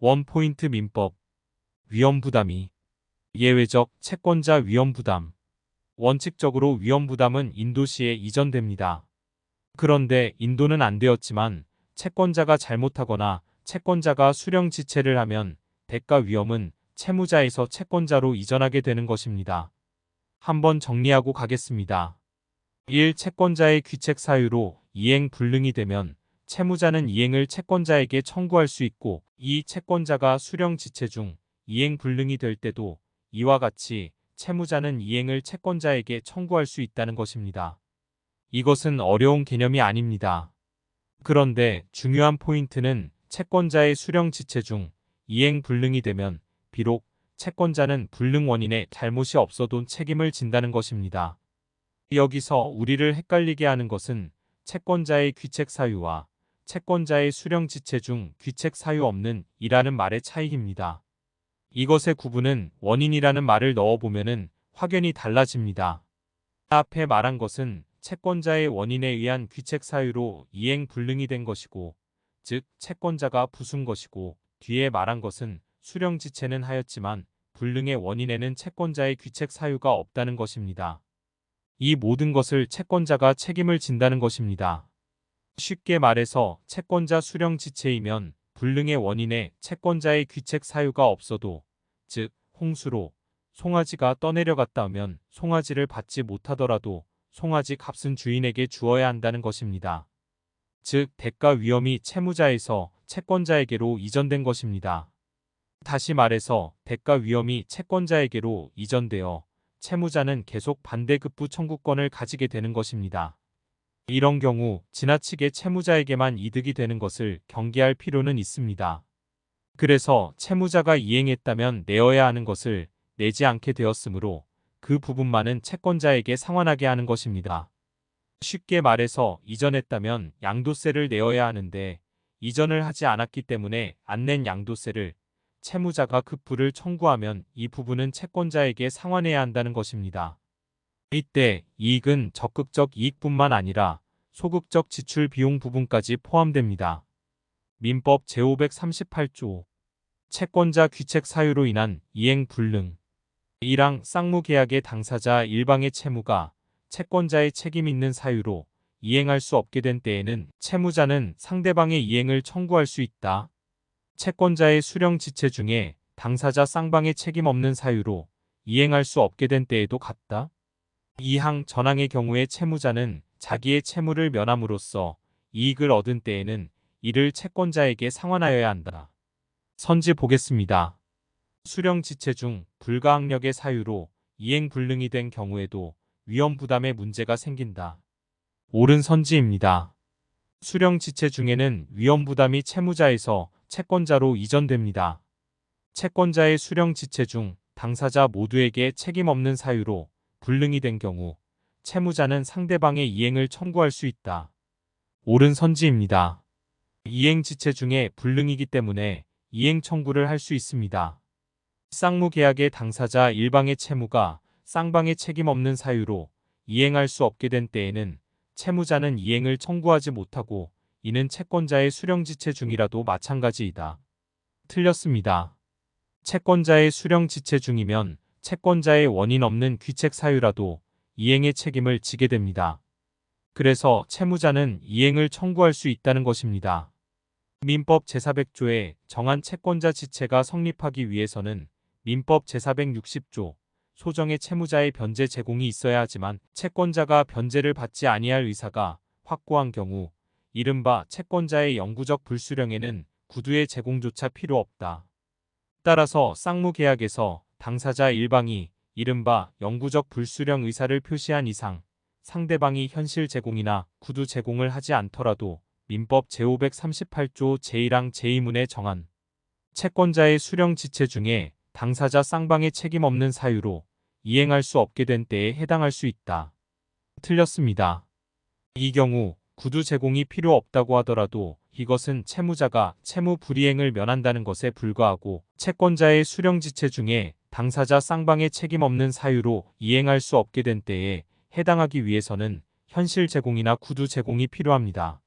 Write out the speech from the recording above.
원포인트 민법 위험부담이 예외적 채권자 위험부담 원칙적으로 위험부담은 인도시에 이전됩니다. 그런데 인도는 안 되었지만 채권자가 잘못하거나 채권자가 수령지체를 하면 대가 위험은 채무자에서 채권자로 이전하게 되는 것입니다. 한번 정리하고 가겠습니다. 1. 채권자의 귀책 사유로 이행 불능이 되면 채무자는 이행을 채권자에게 청구할 수 있고 2. 채권자가 수령지체 중 이행 불능이 될 때도 이와 같이 채무자는 이행을 채권자에게 청구할 수 있다는 것입니다. 이것은 어려운 개념이 아닙니다. 그런데 중요한 포인트는 채권자의 수령지체 중 이행 불능이 되면 비록 채권자는 불능 원인에 잘못이 없어도 책임을 진다는 것입니다. 여기서 우리를 헷갈리게 하는 것은 채권자의 귀책 사유와 채권자의 수령지체 중 귀책 사유 없는 이라는 말의 차이입니다. 이것의 구분은 원인이라는 말을 넣어보면 확연히 달라집니다. 앞에 말한 것은 채권자의 원인에 의한 귀책 사유로 이행 불능이 된 것이고, 즉 채권자가 부순 것이고, 뒤에 말한 것은 수령지체는 하였지만 불능의 원인에는 채권자의 귀책 사유가 없다는 것입니다. 이 모든 것을 채권자가 책임을 진다는 것입니다. 쉽게 말해서 채권자 수령지체이면 불능의 원인에 채권자의 귀책 사유가 없어도, 즉 홍수로 송아지가 떠내려갔다 하면 송아지를 받지 못하더라도 송아지 값은 주인에게 주어야 한다는 것입니다. 즉 대가 위험이 채무자에서 채권자에게로 이전된 것입니다. 다시 말해서 대가 위험이 채권자에게로 이전되어 채무자는 계속 반대급부 청구권을 가지게 되는 것입니다. 이런 경우 지나치게 채무자에게만 이득이 되는 것을 경계할 필요는 있습니다. 그래서 채무자가 이행했다면 내어야 하는 것을 내지 않게 되었으므로 그 부분만은 채권자에게 상환하게 하는 것입니다. 쉽게 말해서 이전했다면 양도세를 내어야 하는데 이전을 하지 않았기 때문에 안 낸 양도세를 채무자가 급부를 청구하면 이 부분은 채권자에게 상환해야 한다는 것입니다. 이때 이익은 적극적 이익뿐만 아니라 소극적 지출 비용 부분까지 포함됩니다. 민법 제538조 채권자 귀책 사유로 인한 이행 불능 1항 쌍무계약의 당사자 일방의 채무가 채권자의 책임 있는 사유로 이행할 수 없게 된 때에는 채무자는 상대방의 이행을 청구할 수 있다. 채권자의 수령지체 중에 당사자 쌍방의 책임 없는 사유로 이행할 수 없게 된 때에도 같다. 2항 전항의 경우에 채무자는 자기의 채무를 면함으로써 이익을 얻은 때에는 이를 채권자에게 상환하여야 한다. 선지 보겠습니다. 수령지체 중 불가항력의 사유로 이행 불능이 된 경우에도 위험부담의 문제가 생긴다. 옳은 선지입니다. 수령지체 중에는 위험부담이 채무자에서 채권자로 이전됩니다. 채권자의 수령지체 중 당사자 모두에게 책임 없는 사유로 불능이 된 경우 채무자는 상대방의 이행을 청구할 수 있다. 옳은 선지입니다. 이행지체 중에 불능이기 때문에 이행 청구를 할 수 있습니다. 쌍무계약의 당사자 일방의 채무가 쌍방의 책임 없는 사유로 이행할 수 없게 된 때에는 채무자는 이행을 청구하지 못하고 이는 채권자의 수령지체 중이라도 마찬가지이다. 틀렸습니다. 채권자의 수령지체 중이면 채권자의 원인 없는 귀책 사유라도 이행의 책임을 지게 됩니다. 그래서 채무자는 이행을 청구할 수 있다는 것입니다. 민법 제400조에 정한 채권자 지체가 성립하기 위해서는 민법 제460조 소정의 채무자의 변제 제공이 있어야 하지만 채권자가 변제를 받지 아니할 의사가 확고한 경우 이른바 채권자의 영구적 불수령에는 구두의 제공조차 필요 없다. 따라서 쌍무계약에서 당사자 일방이 이른바 영구적 불수령 의사를 표시한 이상 상대방이 현실 제공이나 구두 제공을 하지 않더라도 민법 제538조 제1항 제2문에 정한 채권자의 수령지체 중에 당사자 쌍방의 책임 없는 사유로 이행할 수 없게 된 때에 해당할 수 있다. 틀렸습니다. 이 경우 구두 제공이 필요 없다고 하더라도 이것은 채무자가 채무 불이행을 면한다는 것에 불과하고 채권자의 수령지체 중에 당사자 쌍방의 책임 없는 사유로 이행할 수 없게 된 때에 해당하기 위해서는 현실 제공이나 구두 제공이 필요합니다.